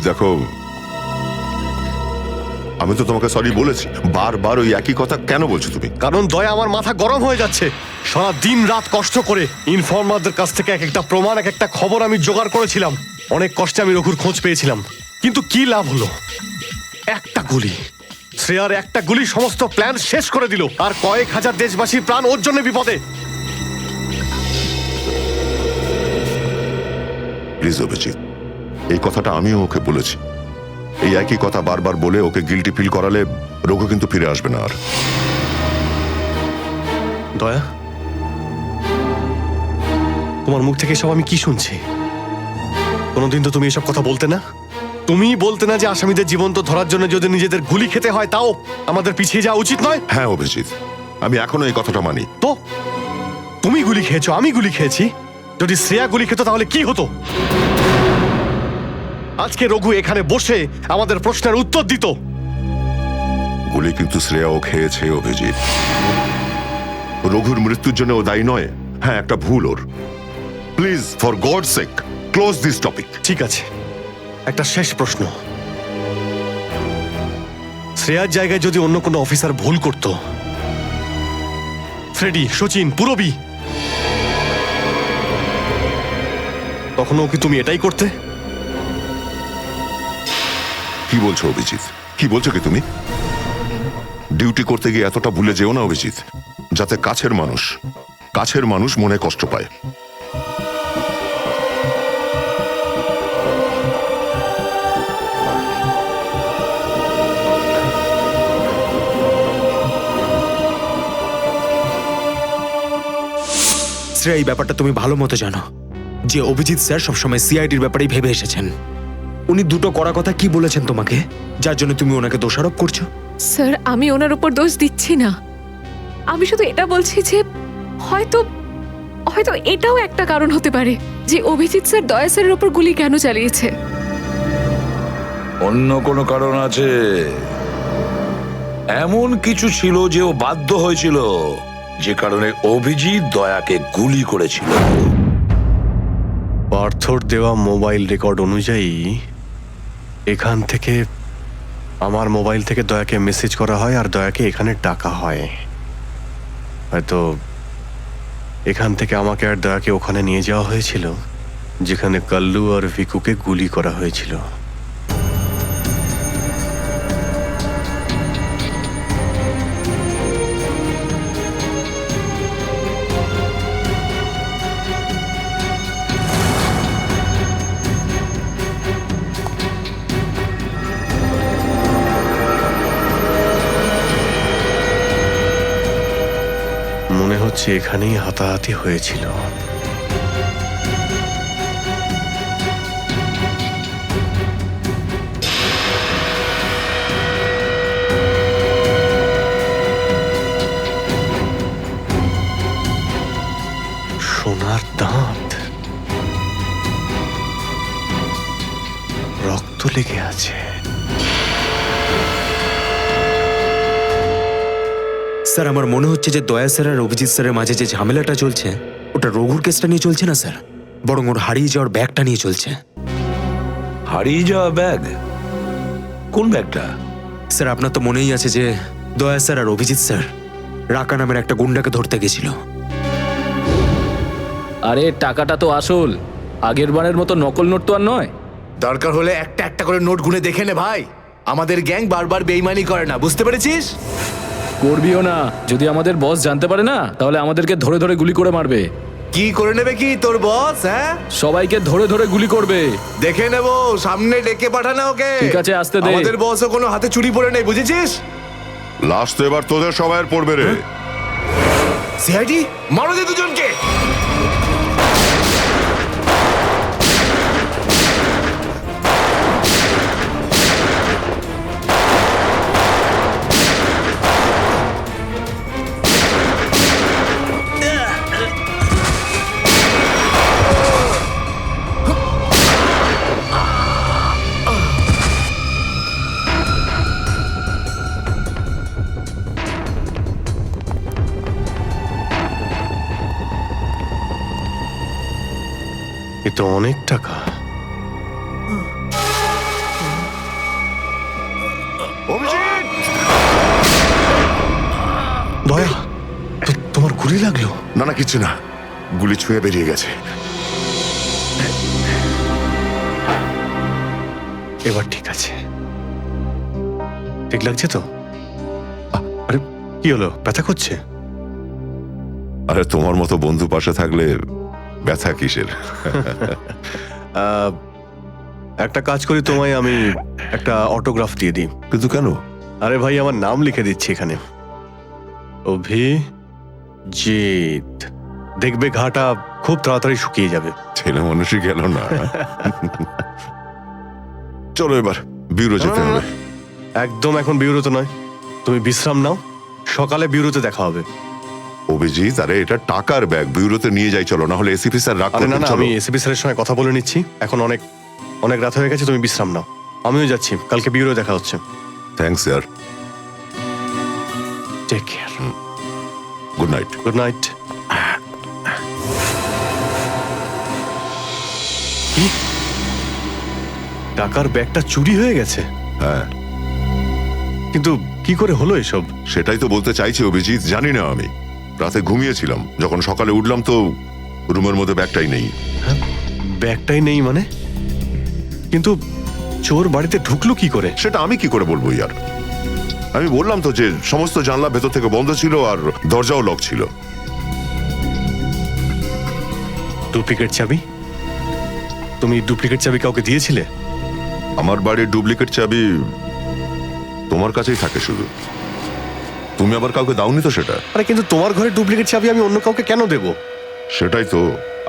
দেখো, আমি তো তোমাকে সরি বলেছি, বারবার ওই একই কথা কেন বলছো তুমি? কারণ দয়া আমার মাথা গরম হয়ে যাচ্ছে। সারা দিন রাত কষ্ট করে ইনফর্মারদের কাছ থেকে এক একটা প্রমাণ, এক একটা খবর আমি জোগাড় করেছিলাম। অনেক কষ্টে আমি রঘুর খোঁজ পেয়েছিলাম, কিন্তু কি লাভ হলো? একটা গুলি, শ্রেয়ার একটা গুলি সমস্ত প্ল্যান শেষ করে দিল, আর কয়েক হাজার দেশবাসীর প্রাণ ওর জন্য বিপদে। প্লিজ অভিজিৎ, এই কথাটা আমিও ওকে বলেছি। এই একই কথা বারবার বলে ওকে গিল্টি ফিল করালে রঘু কিন্তু ফিরে আসবে না আর। দয়া, তোমার মুখ থেকে সব আমি কি শুনছি? কোনোদিন তো তুমি এসব কথা বলতে না। তুমি বলতে না যে আসামিদের জীবন্ত ধরার জন্য যদি নিজেদের গুলি খেতে হয় তাও আমাদের পিছিয়ে যাওয়া উচিত নয়। হ্যাঁ অভিজিৎ, আমি এখনো এই কথাটা মানি। তো তুমি গুলি খেয়েছো, আমি গুলি খেয়েছি। যদি শ্রেয়া গুলি খেত তাহলে কি হতো? আজকে রঘু এখানে বসে আমাদের প্রশ্নের উত্তর দিত। গুলি কিন্তু শ্রেয়াও খেয়েছে অভিজিৎ। রঘুর মৃত্যুর জন্য ও দায়ী নয়। হ্যাঁ, একটা ভুল ওর। Please, for God sake, close this topic. ঠিক আছে, একটা শেষ প্রশ্ন। শ্রেয়ার জায়গায় যদি অন্য কোনো অফিসার ভুল করত, ফ্রেডি, সচিন, পুরবী, তখনও কি তুমি এটাই করতে? কি বলছো অভিজিৎ? কি বলছো কি তুমি? ডিউটি করতে গিয়ে এতটা ভুলে যেও না অভিজিৎ, যাতে কাছের মানুষ মনে কষ্ট পায়। শ্রেয়া, এই ব্যাপারটা তুমি ভালো মতো জানো যে অভিজিৎ স্যার সবসময় সিআইডির ব্যাপারেই ভেবে এসেছেন। উনি দুটো কড়া কথা কি বলেছেন তোমাকে, যার জন্য তুমি ওনাকে দোষারোপ করছো? স্যার, আমি ওনার উপর দোষ দিচ্ছি না। আমি শুধু এটা বলছি যে হয়তো হয়তো এটাও একটা কারণ হতে পারে যে অভিজিৎ স্যার দয়া স্যারের উপর গুলি কেন চালিয়েছে। অন্য কোনো কারণ আছে? এমন কিছু ছিল যে ও বাধ্য হয়েছিল, যে কারণে অভিজিৎ দয়াকে গুলি করেছিল। পার্থর দেওয়া মোবাইল রেকর্ড অনুযায়ী এখান থেকে, আমার মোবাইল থেকে দয়াকে মেসেজ করা হয় আর দয়াকে এখানে ডাকা হয়। হয়তো এখান থেকে আমাকে আর দয়াকে ওখানে নিয়ে যাওয়া হয়েছিল যেখানে কাল্লু আর ভিকুকে গুলি করা হয়েছিল। মনে হচ্ছে এখানেই হাতাহাতি হয়েছিল। সোনার দাঁত, রক্ত লেগে আছে। স্যার, আমার মনে হচ্ছে যে দয়া স্যার আর অভিজিৎ স্যারের মাঝে যে ঝামেলাটা চলছে ওটা রঘুর কেসটা নিয়ে চলছে না স্যার, বরং ওর হারিয়ে যাওয়ার ব্যাগটা নিয়ে চলছে। হারিয়ে যাওয়া ব্যাগ? কোন ব্যাগটা? স্যার, আপনার তো মনেই আছে যে দয়া স্যার আর অভিজিৎ স্যার রাকা নামের একটা গুন্ডাকে ধরতে গেছিল। আরে টাকাটা তো আসল, আগের বারের মতো নকল নোট তো আর নয়। দরকার হলে একটা একটা করে নোট গুনে দেখে নে ভাই। আমাদের গ্যাং বারবার বেইমানি করে না, বুঝতে পেরেছিস? করবিও না। যদি আমাদের বস জানতে পারে না, তাহলে আমাদেরকে ধরে ধরে গুলি করে মারবে। কি করে নেবে কি তোর বস? হ্যাঁ, সবাইকে ধরে ধরে গুলি করবে। দেখে নেবো, সামনে ডেকে পাঠানা ওকে। ঠিক আছে, আসতে দে। আমাদের বসও কোনো হাতে চুরি পড়ে নেই, বুঝেছিস? লাস্ট তো এবার তোদের সবাইয়ের পড়বে রে। সিআইডি মারো দে দুজনকে। এ তো অনেক টাকা। দয়া, তোমার গুলি লাগলো? না না, কিছু না, গুলি ছুঁয়ে বেরিয়ে গেছে। এবার ঠিক আছে, ঠিক লাগছে তো? আরে কি হলো, ব্যথা করছে? আরে তোমার মতো বন্ধু পাশে থাকলে ব্যথা কিসের? একটা কাজ করি, তোমায় আমি একটা অটোগ্রাফ দিয়ে দিই। কিন্তু কেন? আরে ভাই, আমার নাম লিখে দিচ্ছি এখানে, অভিজিৎ। দেখবে ঘাটা খুব তাড়াতাড়ি শুকিয়ে যাবে। ছেলে মানুষই গেল না। চলো এবার বিউরো যেতে হবে। একদম এখন বিউরোতে নয়, তুমি বিশ্রাম নাও, সকালে বিউরোতে দেখা হবে। অভিজিৎ, আরে এটা টাকার ব্যাগ, বিউরোতে নিয়ে যাই চলো, না হলে এসিপি স্যার রাগ আরে না করবেন। না, চলো। আমি এসিপি স্যারের সঙ্গে কথা বলে নিচ্ছি, এখন অনেক অনেক রাত হয়ে গেছে, তুমি বিশ্রাম নাও। আমিও যাচ্ছি, কালকে বিউরো দেখা হচ্ছে। Thanks sir. Take care. Good night. Good night. টাকার ব্যাগটা চুরি হয়ে গেছে? হ্যাঁ, কিন্তু কি করে হলো এসব? সেটাই তো বলতে চাইছি অভিজিৎ, জানি না। আমি রাতে ঘুমিয়েছিলাম, যখন সকালে উঠলাম তো রুমের মধ্যে ব্যাগটাই নেই। ব্যাগটাই নেই মানে? কিন্তু চোর বাড়িতে ঢুকলো কি করে? সেটা আমি কি করে বলবো ইয়ার? আমি বললাম তো যে সমস্ত জানলা ভেতর থেকে বন্ধ ছিল আর দরজাও লক ছিল। ডুপ্লিকেট চাবি? তুমি ডুপ্লিকেট চাবি কাউকে দিয়েছিলে? আমার বাড়ির ডুপ্লিকেট চাবি তোমার কাছেই থাকে শুধু, তুমি আবার কাউকে দাওনি তো সেটা। আরে কিন্তু তোমার ঘরে ডুপ্লিকেট চাবি আমি অন্য কাউকে কেন দেব? সেটাই তো,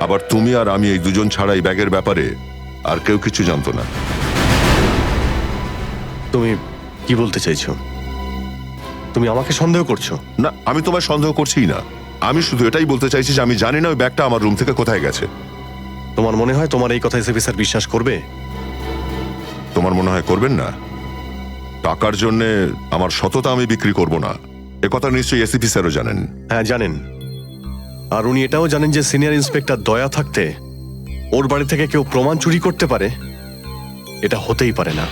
আবার তুমি আর আমি এই দুজন ছাড়া এই ব্যাগের ব্যাপারে আর কেউ কিছু জানতো না। তুমি কি বলতে চাইছো? তুমি আমাকে সন্দেহ করছো? না, আমি তোমায় সন্দেহ করছিই না, আমি শুধু এটাই বলতে চাইছি যে আমি জানি না ওই ব্যাগটা আমার রুম থেকে কোথায় গেছে। তোমার মনে হয় তোমার এই কথা এসএপি স্যার বিশ্বাস করবে? তোমার মনে হয় করবেন না? টাকার জন্য আমার সততা আমি বিক্রি করব না, একথা নিশ্চয়ই এসিপি স্যারও জানেন। হ্যাঁ জানেন, আর উনি এটাও জানেন যে সিনিয়র ইন্সপেক্টর দয়া থাকতে ওর বাড়ি থেকে কেউ প্রমাণ চুরি করতে পারে, এটা হতেই পারে না।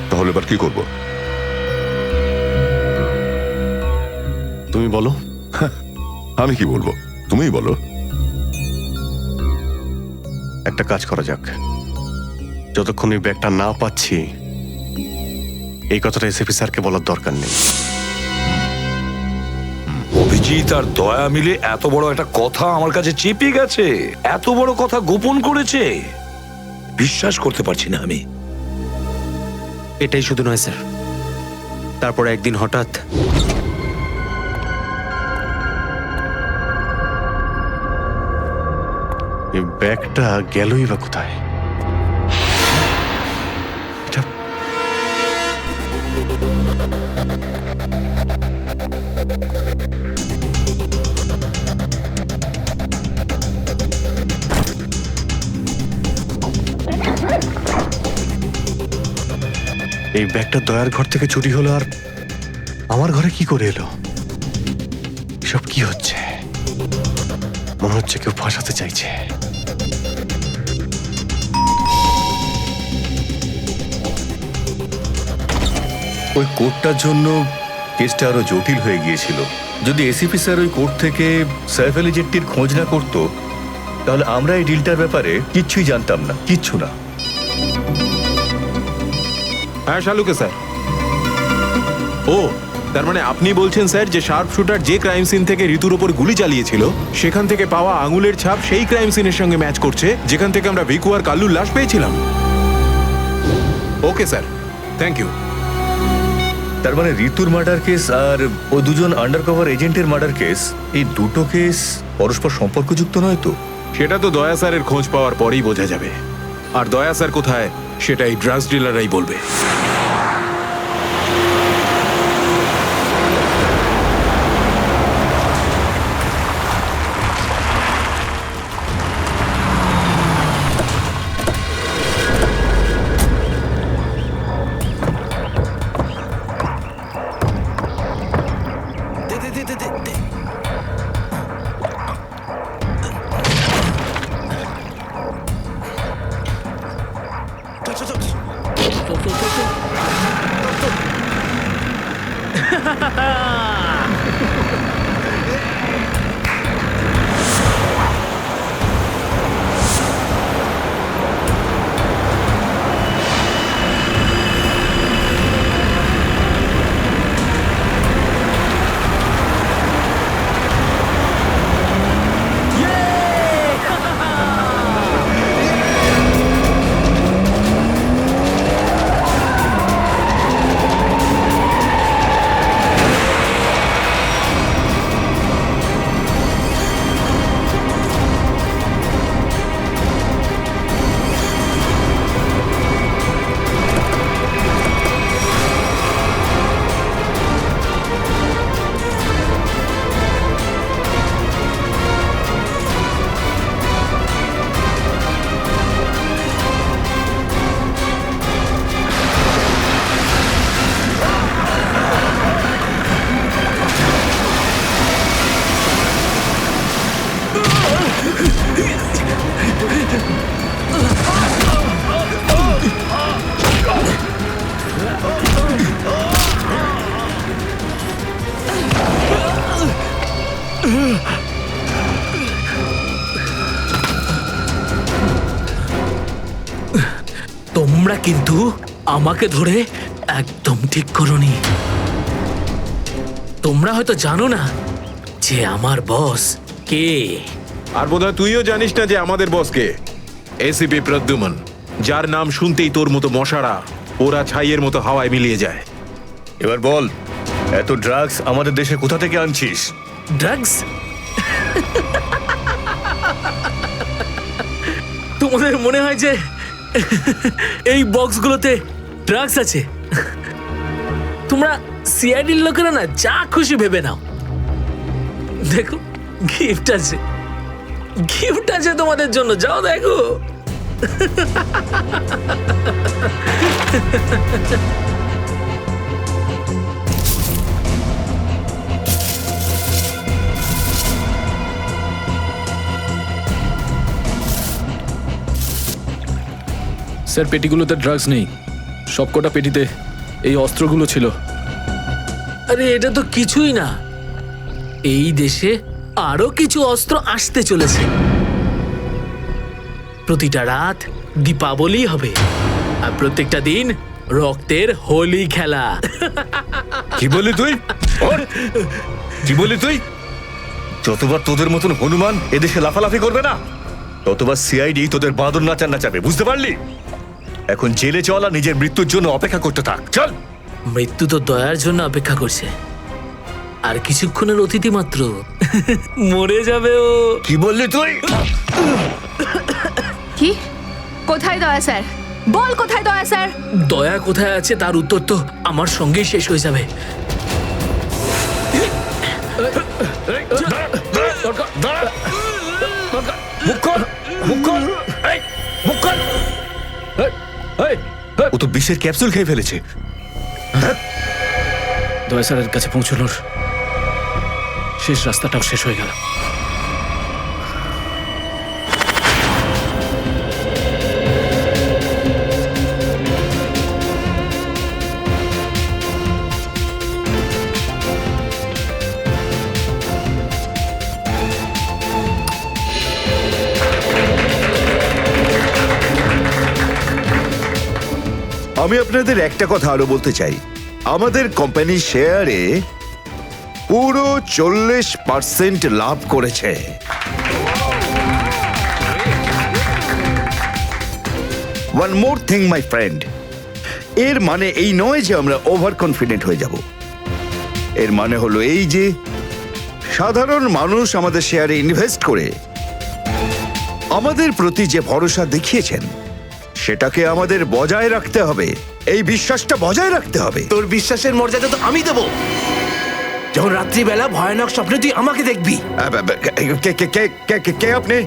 তাহলে এবার কি করব? তুমি বলো। আমি কি বলবো, তুমিই বলো। একটা কাজ করা যাক, যতক্ষণ ওই ব্যাগটা না পাচ্ছি এই কথাটা এসএপি স্যারকে বলার দরকার নেই। অভিজিৎ আর দয়া মিলে এত বড় একটা কথা আমার কাছে চেপে গেছে, এত বড় কথা গোপন করেছে, বিশ্বাস করতে পারছি না আমি। এটাই শুধু নয় স্যার, তারপরে একদিন হঠাৎ এই ব্যাগটা গেলই বা কোথায়? এটা এই ব্যাগটা দয়ার ঘর থেকে চুরি হলো, আর আমার ঘরে কি করে এলো? এসব কি হচ্ছে? মনে হচ্ছে কেউ ফাঁসাতে চাইছে। ওই কোর্টটার জন্য কেসটা আরো জটিল হয়ে গিয়েছিল। যদি এসিপি স্যার ওই কোর্ট থেকে সাইফ আলী জেট্টির খোঁজ না করতো, তাহলে আমরা এই ডিলটার ব্যাপারে কিচ্ছুই জানতাম না, কিচ্ছু না। হ্যাঁ শালুকে স্যার। ও, তার মানে আপনি বলছেন স্যার যে শার্প শুটার যে ক্রাইম সিন থেকে ঋতুর ওপর গুলি চালিয়েছিল সেখান থেকে পাওয়া আঙুলের ছাপ সেই ক্রাইম সিনের সঙ্গে ম্যাচ করছে যেখান থেকে আমরা ভিকু আর কাল্লুর লাশ পেয়েছিলাম। Okay sir, thank you. তার মানে ঋতুর মার্ডার কেস আর ও দুজন আন্ডারকভার এজেন্টের মার্ডার কেস, এই দুটো কেস পরস্পর সম্পর্কযুক্ত নয় তো? সেটা তো দয়া স্যারের খোঁজ পাওয়ার পরেই বোঝা যাবে, আর দয়া স্যার কোথায় সেটা এই ড্রাগস ডিলাররাই বলবে। কিন্তু আমাকে ধরে একদম ঠিক করনি। তোমরা হয়তো জানো না যে আমার বস কে। আর বোধহয় তুইও জানিস না যে আমাদের বসকে, এসিপি প্রদ্যুমন, যার নাম শুনতেই তোর মতো মশারা ওরা ছাইয়ের মতো হাওয়ায় মিলিয়ে যায়। এবার বল, এত ড্রাগস আমাদের দেশে কোথা থেকে আনছিস? ড্রাগস? তোমাদের মনে হয় যে এই বক্সগুলোতে ড্রাগস আছে? তোমরা সিআইডির লোকেরা না যা খুশি ভেবে নাও। দেখো, গিফট আছে, গিফট আছে তোমাদের জন্য, যাও দেখো। স্যার, পেটিগুলোতে ড্রাগস নেই, সবকটা পেটিতে এই অস্ত্রগুলো ছিল। আরে এটা তো কিছুই না, এই দেশে আরো কিছু অস্ত্র আসতে চলেছে। প্রতিটা রাত দীপাবলি হবে, আর প্রত্যেকটা দিন রক্তের হোলি খেলা। কি বললি তুই? ওর? কি বললি তুই? যতবার তোদের মতন হনুমান এদেশে লাফালাফি করবে না, ততবার সিআইডি তোদের বাঁদর নাচার নাচাবে, বুঝতে পারলি? এখন জেলে চল আর নিজের মৃত্যুর জন্য অপেক্ষা করতে থাক, চল। মৃত্যু তো দয়ার জন্য অপেক্ষা করছে, আর কিছুক্ষণের অতিথি মাত্র মরে যাবে ও। কি বললি তুই? কি? কোথায় দয়া স্যার? বল কোথায় দয়া স্যার? দয়া কোথায় আছে তার উত্তর তো আমার সঙ্গেই শেষ হয়ে যাবে। ও তো বিষের ক্যাপসুল খেয়ে ফেলেছে। দয়া স্যারের কাছে পৌঁছানোর শেষ রাস্তাটাও শেষ হয়ে গেল। আমি আপনাদের একটা কথা আরো বলতে চাই, আমাদের কোম্পানির শেয়ারে পুরো 40% লাভ করেছে। One more thing my friend, এর মানে এই নয় যে আমরা ওভার কনফিডেন্ট হয়ে যাব। এর মানে হলো এই যে সাধারণ মানুষ আমাদের শেয়ারে ইনভেস্ট করে আমাদের প্রতি যে ভরসা দেখিয়েছেন সেটাকে আমাদের বজায় রাখতে হবে, এই বিশ্বাসটা বজায় রাখতে হবে। তোর বিশ্বাসের মর্যাদা তো আমি দেবো যখন রাত্রিবেলা ভয়ানক স্বপ্নে তুই আমাকে দেখবি। কে আপনি?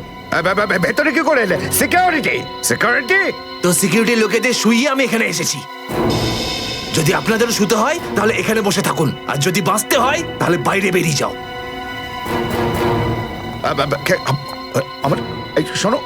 ভেতরে কি করে এলে? সিকিউরিটি? সিকিউরিটি? তো সিকিউরিটি লোকেদের শুইয়ে আমি এখানে এসেছি। যদি আপনাদেরও শুতে হয় তাহলে এখানে বসে থাকুন, আর যদি বাঁচতে হয় তাহলে বাইরে বেরিয়ে যাও। আমার এই শোনো,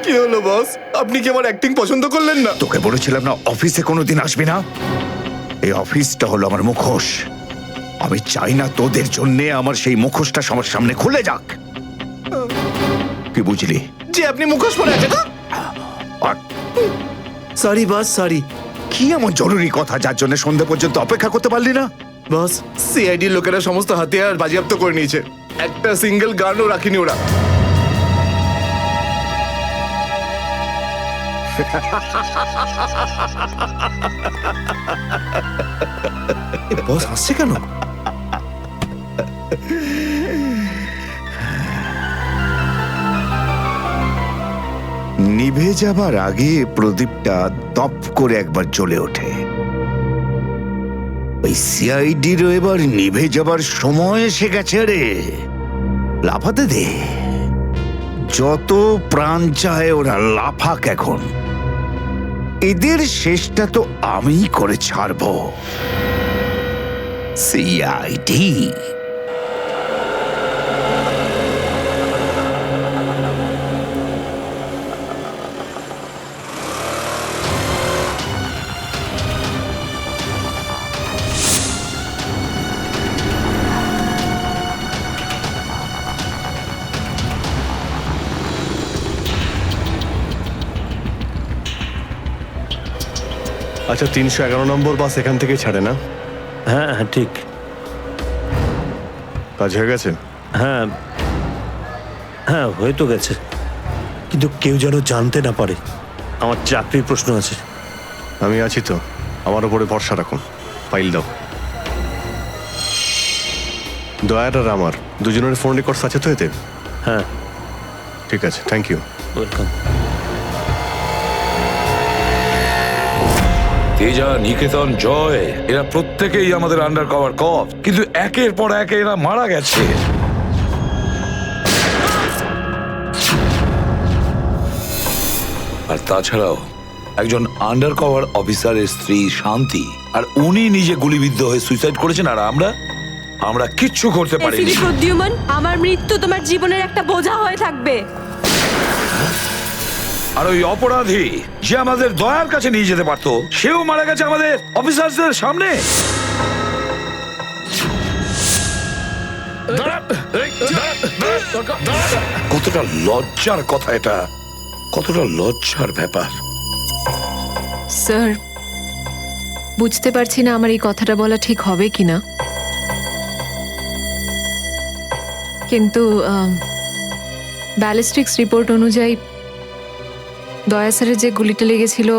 কি হলো বস? আপনি কি আমার অ্যাক্টিং পছন্দ করলেন না? তোকে বলেছিলাম না অফিসে কোনোদিন আসবি না? এই অফিসটা হলো আমার মুখোশ। আমি চাই না তোদের জন্যে আমার সেই মুখোশটা সবার সামনে খুলে যাক। কি বুঝলি? যে আপনি মুখোশ পরে আছেন। Sorry boss, sorry. কি এমন জরুরি কথা যার জন্য সন্ধ্যা পর্যন্ত অপেক্ষা করতে পারলি না? বস, সিআইডির লোকেরা সমস্ত হাতিয়ার বাজেয়াপ্ত করে নিয়েছে, একটা সিঙ্গেল গানও রাখিনি ওরা। বস হাসছে কেন? নিভে যাবার আগে প্রদীপটা দপ করে একবার জ্বলে ওঠে। ওই সিআইডিরও এবার নিভে যাবার সময় এসে গেছে রে। লাফাতে দে, যত প্রাণ চায় ওরা লাফাক এখন। এদের শেষটা তো আমি করে ছাড়বো। সিআইডি আচ্ছা 311 নম্বর বাস এখান থেকে ছাড়ে না? হ্যাঁ হ্যাঁ ঠিক। কাজ হয়ে গেছে? হ্যাঁ হ্যাঁ হয়ে তো গেছে, কিন্তু কেউ যেন জানতে না পারে। আমার চাকরির প্রশ্ন আছে। আমি আছি তো, আমার উপরে ভরসা রাখুন। ফাইল দাও। দয়ার আর আমার দুজনের ফোন রেকর্ডস আছে তো এতে? হ্যাঁ ঠিক আছে, থ্যাংক ইউ। ওয়েলকাম। তেজা, নিকেতন, জয় এরা প্রত্যেকেই আমাদের আন্ডার কভার কপ, কিন্তু একের পর এক এরা মারা গেছে। আর তাছাড়াও একজন আন্ডার কভার অফিসারের স্ত্রী শান্তি, আর উনি নিজে গুলিবিদ্ধ হয়ে সুইসাইড করেছেন, আর আমরা কিচ্ছু করতে পারিনি। এসিপি প্রদ্যুম্ন, আমার মৃত্যু তোমার জীবনের একটা বোঝা হয়ে থাকবে। আর ওই অপরাধী যে আমাদের দয়ার কাছে নিয়ে যেতে পারতো, সেও মারা গেছে আমাদের অফিসারদের সামনে। কতটা লজ্জার কথা এটা, কতটা লজ্জার ব্যাপার। স্যার, বুঝতে পারছি না আমার এই কথাটা বলা ঠিক হবে কিনা, কিন্তু ব্যালিস্টিক্স রিপোর্ট অনুযায়ী দয়া স্যারের যে গুলিটা লেগেছিল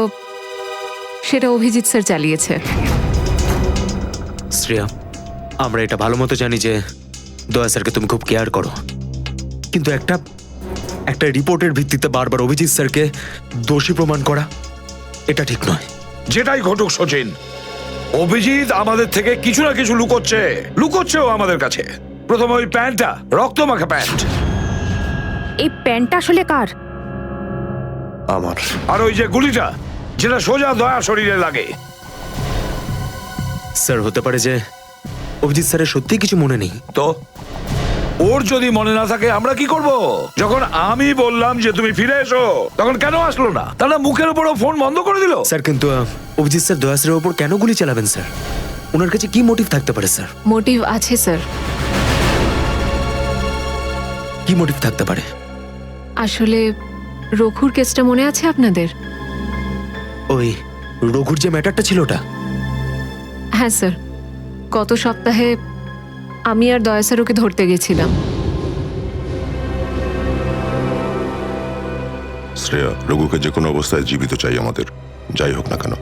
সেটা অভিজিৎ স্যার চালিয়েছে। শ্রেয়া, আমরা এটা ভালো মতো জানি যে দয়া স্যারকে তুমি খুব কেয়ার করো, কিন্তু একটা রিপোর্টের ভিত্তিতে বারবার অভিজিৎ স্যারকে দোষী প্রমাণ করা এটা ঠিক নয়। যেটাই ঘটুক সচিন, অভিজিৎ আমাদের থেকে কিছু না কিছু লুকোচ্ছেও আমাদের কাছে। প্রথমে ওই প্যান্টটা, রক্তমাখা প্যান্ট। এই প্যান্টটা আসলে কার? আমার। আর ওই যে গুলিটা, যেটা সোজা দয়া শরীরে লাগে। স্যার, হতে পারে যে অভিজিৎ স্যারের সত্যি কিছু মনে নেই। তো ওর যদি মনে না থাকে আমরা কি করব? যখন আমি বললাম যে তুমি ফিরে এসো, তখন কেন আসলো না? তাহলে মুখের উপরও ফোন বন্ধ করে দিল। স্যার, কিন্তু অভিজিৎ স্যার দয়া স্যারের উপর কেন গুলি চালাবেন স্যার? ওনার কাছে কি মোটিভ থাকতে পারে স্যার? মোটিভ আছে স্যার। কি মোটিভ থাকতে পারে? আসলে রঘুর কেসটা মনে আছে আপনাদের? ওই রঘুর যে ম্যাটারটা ছিল ওটা? হ্যাঁ স্যার, গত সপ্তাহে আমি আর দয়া স্যার ওকে ধরতে গেছিলাম। শ্রেয়া, রঘুকে যে কোনো অবস্থায় জীবিত চাই আমাদের, যাই হোক না কেন।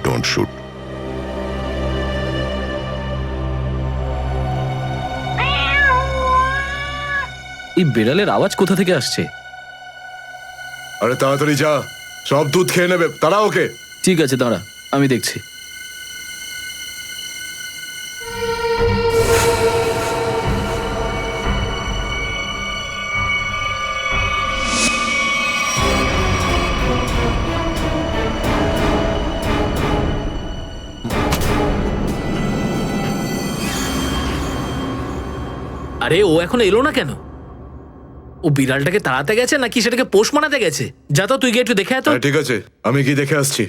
Don't shoot. এই বিড়ালের আওয়াজ কোথা থেকে আসছে? আরে তাড়াতাড়ি যা, সব দুধ খেয়ে নেবে, তারা ওকে। ঠিক আছে, দাঁড়া, আমি দেখছি। আরে ও এখন এলো না কেন? ও বিড়ালটাকে তাড়াতে গেছে নাকি সেটাকে পোষ মানাতে গেছে? যা তো, তুই গিয়ে একটু দেখে আয় তো। ঠিক আছে, আমি কি দেখে আসছি।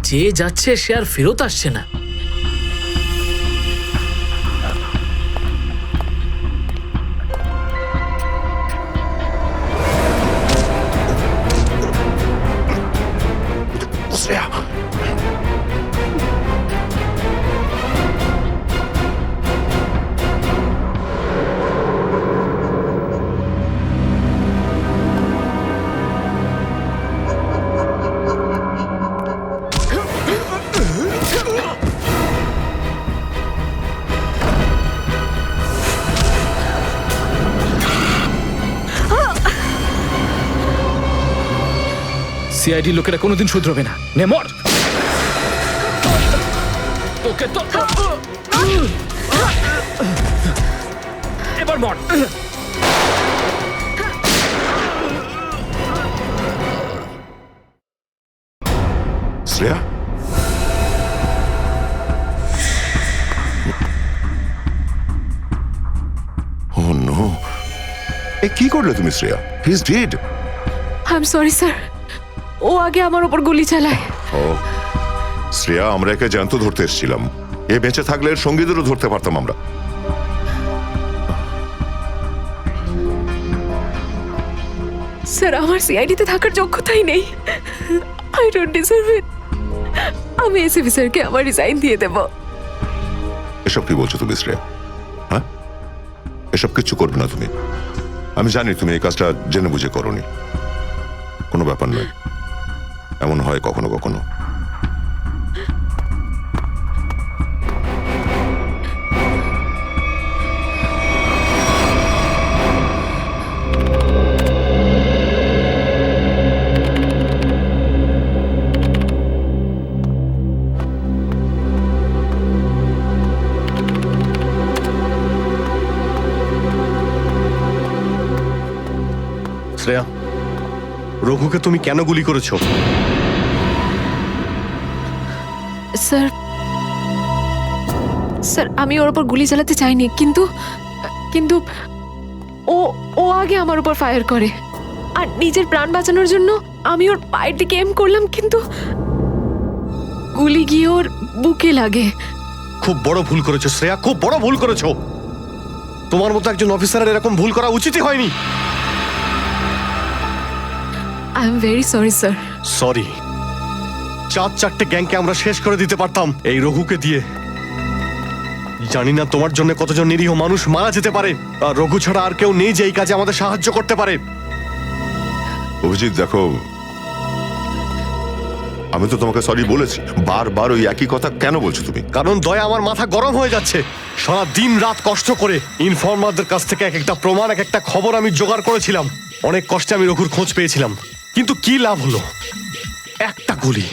যে যাচ্ছে সে আর ফেরত আসছে না। শ্রেয়া, সিআইডি লোকেরা কোনোদিন শুধরবে না। নে মর। তোকে তো এবার মর। শ্রেয়া, ও নো, এ কি করলে তুমি Shreya? He is dead. I am sorry sir, ও আগে আমার উপর গুলি চালায়। ও শ্রেয়া, আমরা একে জ্যান্ত ধরতে এসেছিলাম। এ বেঁচে থাকলে এর সঙ্গীদেরও ধরতে পারতাম আমরা। স্যার, আমার সিআইডিতে থাকার যোগ্যতাই নেই। আই ডোন্ট ডিজার্ভ ইট। আমি এসিপি স্যারকে আমার রিজাইন দিয়ে দেব। এসব কি বলছো তুমি শ্রেয়া? হ্যাঁ, এসব কিচ্ছু করবে না তুমি। আমি জানি তুমি এই কাজটা জেনে বুঝে করোনি। কোনো ব্যাপার নয়, এমন হয় কখনো কখনো। শ্রেয়া, রঘুকে তুমি কেন গুলি করেছো? স্যার, স্যার আমি ওর উপর গুলি চালাতে চাইনি, কিন্তু কিন্তু ও ও আগে আমার উপর ফায়ার করে। আর নিজের প্রাণ বাঁচানোর জন্য আমি ওর পায়ের দিকে এম করলাম, কিন্তু গুলি গিয়ে ওর বুকে লাগে। খুব বড় ভুল করেছো শ্রেয়া, খুব বড় ভুল করেছো। তোমার মতো একজন অফিসারের এরকম ভুল করা উচিতই হয়নি। I am very sorry sir. Sorry? 4-4টে গ্যাংকে আমরা শেষ করে দিতে পারতাম এই রঘুকে দিয়ে। জানি না তোমার জন্য কতজন নিরীহ মানুষ মারা যেতে পারে, আর রঘু ছাড়া আর কেউ নেই যে এই কাজে আমাদের সাহায্য করতে পারে। অভিজিৎ দেখো, আমি তো তোমাকে সরি বলেছি। বারবার ওই একই কথা কেন বলছো তুমি? কারণ দয়া আমার মাথা গরম হয়ে যাচ্ছে। সারা দিন রাত কষ্ট করে ইনফর্মারদের কাছ থেকে এক একটা প্রমাণ, এক একটা খবর আমি জোগাড় করেছিলাম। অনেক কষ্টে আমি রঘুর খোঁজ পেয়েছিলাম, কিন্তু কি লাভ হলো? একটা গুলি,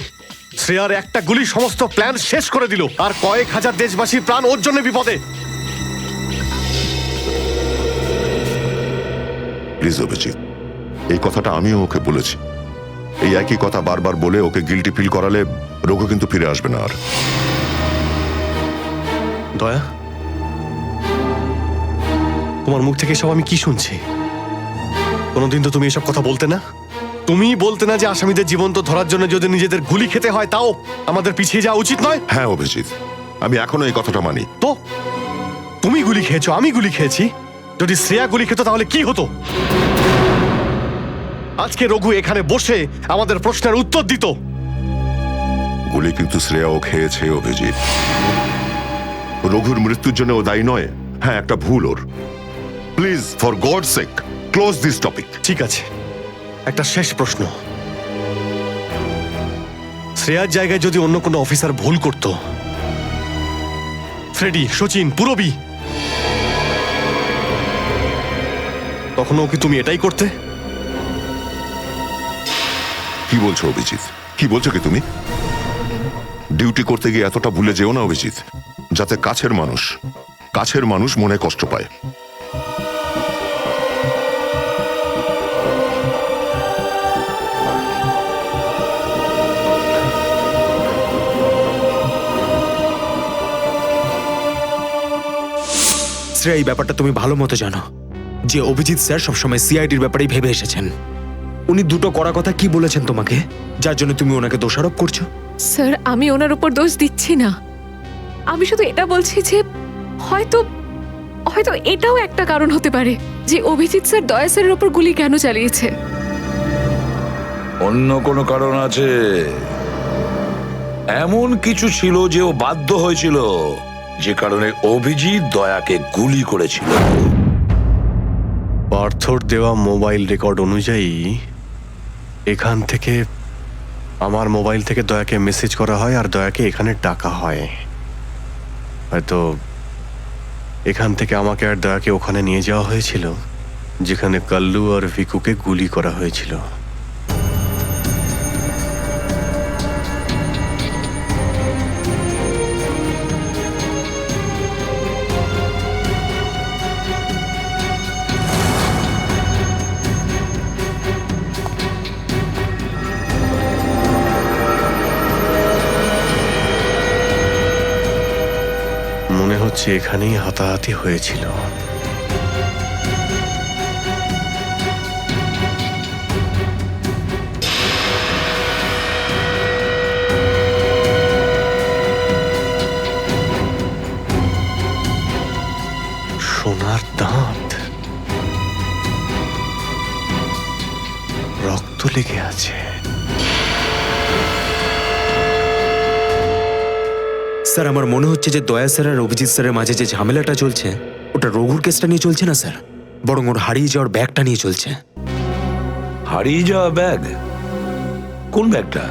শ্রেয়ার একটা গুলি সমস্ত প্ল্যান শেষ করে দিল, আর কয়েক হাজার দেশবাসীর প্রাণ ওর জন্য বিপদে। প্লিজ অভিজিৎ, এই কথাটা আমিও ওকে বলেছি। এই একই কথা বারবার বলে ওকে গিল্টি ফিল করালে রঘু কিন্তু ফিরে আসবে না আর। দয়া, তোমার মুখ থেকে সব আমি কি শুনছি? কোনোদিন তো তুমি এসব কথা বলতে না। তুমি বলতে না যে আসামিদের জীবন্ত ধরার জন্য যদি নিজেদের গুলি খেতে হয় তাও আমাদের পিছিয়ে যাওয়া উচিত নয়। হ্যাঁ অভিজিৎ, আমি এখনো এই কথাটা মানি। তো তুমি গুলি খেয়েছো, আমি গুলি খেয়েছি। যদি শ্রেয়া গুলি খেত তাহলে কি হতো? আজকে রঘু এখানে বসে আমাদের প্রশ্নের উত্তর দিত। গুলি কিন্তু শ্রেয়াও খেয়েছে অভিজিৎ। রঘুর মৃত্যুর জন্য ও দায়ী নয়। হ্যাঁ, একটা ভুল ওর। Please, for God sake, close this topic. ঠিক আছে, একটা শেষ প্রশ্ন। শ্রেয়ার জায়গায় যদি অন্য কোনো অফিসার ভুল করত, ফ্রেডি, সচিন, পুরবী, তখনও কি তুমি এটাই করতে? কি বলছো অভিজিৎ? কি বলছো কি তুমি? ডিউটি করতে গিয়ে এতটা ভুলে যেও না অভিজিৎ, যাতে কাছের মানুষ মনে কষ্ট পায়। শ্রেয়া, এই ব্যাপারটা তুমি ভালো মতো জানো যে অভিজিৎ স্যার সবসময় সিআইডির ব্যাপারেই ভেবে এসেছেন। উনি দুটো কড়া কথা কি বলেছেন তোমাকে, যার জন্য তুমি ওনাকে দোষারোপ করছো? স্যার, আমি ওনার উপর দোষ দিচ্ছি না। আমি শুধু এটা বলছি যে হয়তো হয়তো এটাও একটা কারণ হতে পারে যে অভিজিৎ স্যার দয়া স্যারের উপর গুলি কেন চালিয়েছে। অন্য কোনো কারণ আছে? এমন কিছু ছিল যে ও বাধ্য হয়েছিল, যে কারণে অভিজিৎ দয়াকে গুলি করেছিল। পার্থর দেওয়া মোবাইল রেকর্ড অনুযায়ী এখান থেকে আমার মোবাইল থেকে দয়াকে মেসেজ করা হয় আর দয়াকে এখানে ডাকা হয়। হয়তো এখান থেকে আমাকে আর দয়াকে ওখানে নিয়ে যাওয়া হয়েছিল যেখানে কাল্লু আর ভিকুকে গুলি করা হয়েছিল। মনে হচ্ছে এখানেই হাতাহাতি হয়েছিল। লেগে আছে। স্যার আমার মনে হচ্ছে যে দয়া স্যার আর অভিজিৎ স্যারের মাঝে যে ঝামেলাটা চলছে ওটা রঘুর কেসটা নিয়ে চলছে না স্যার, বরং ওর হারিয়ে যাওয়ার ব্যাগটা নিয়ে চলছে। হারিয়ে যাওয়া ব্যাগ? কোন ব্যাগটা?